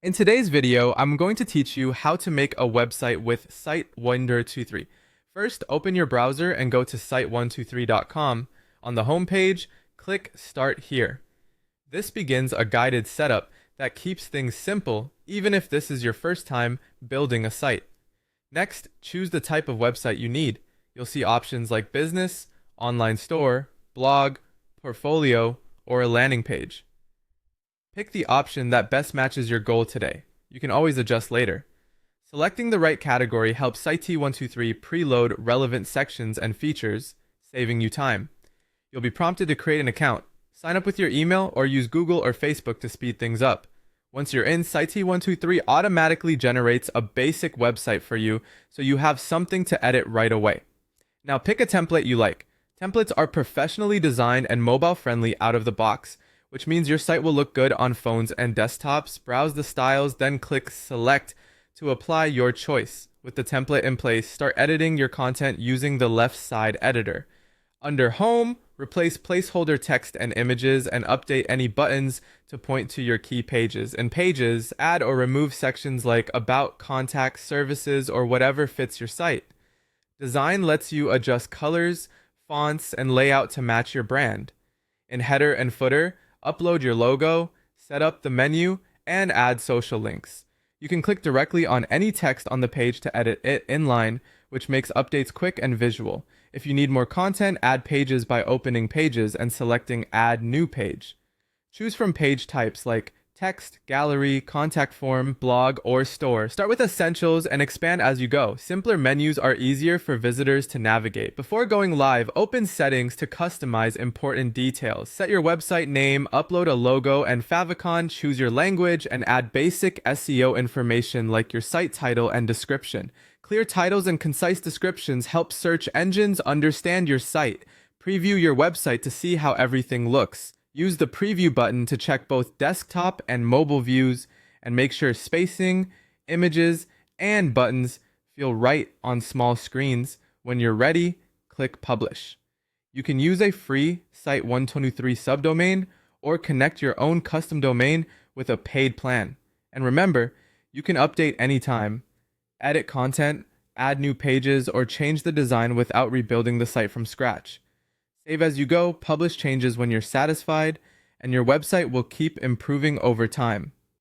In today's video, I'm going to teach you how to make a website with Site123. First, open your browser and go to site123.com. On the home page, click Start Here. This begins a guided setup that keeps things simple, even if this is your first time building a site. Next, choose the type of website you need. You'll see options like business, online store, blog, portfolio, or a landing page. Pick the option that best matches your goal today. You can always adjust later. Selecting the right category helps Site123 preload relevant sections and features, saving you time. You'll be prompted to create an account. Sign up with your email or use Google or Facebook to speed things up. Once you're in, Site123 automatically generates a basic website for you, so you have something to edit right away. Now pick a template you like. Templates are professionally designed and mobile-friendly out of the box, which means your site will look good on phones and desktops. Browse the styles, then click Select to apply your choice. With the template in place, start editing your content using the left side editor. Under Home, replace placeholder text and images and update any buttons to point to your key pages. In Pages, add or remove sections like About, Contact, Services, or whatever fits your site. Design lets you adjust colors, fonts, and layout to match your brand. In Header and Footer, upload your logo, set up the menu, and add social links. You can click directly on any text on the page to edit it inline, which makes updates quick and visual. If you need more content, add pages by opening Pages and selecting Add New Page. Choose from page types like text, gallery, contact form, blog, or store. Start with essentials and expand as you go. Simpler menus are easier for visitors to navigate. Before going live, open settings to customize important details. Set your website name, upload a logo and favicon, choose your language, and add basic SEO information like your site title and description. Clear titles and concise descriptions help search engines understand your site. Preview your website to see how everything looks. Use the preview button to check both desktop and mobile views and make sure spacing, images, and buttons feel right on small screens. When you're ready, click Publish. You can use a free Site123 subdomain or connect your own custom domain with a paid plan. And remember, you can update anytime, edit content, add new pages, or change the design without rebuilding the site from scratch. Save as you go, publish changes when you're satisfied, and your website will keep improving over time.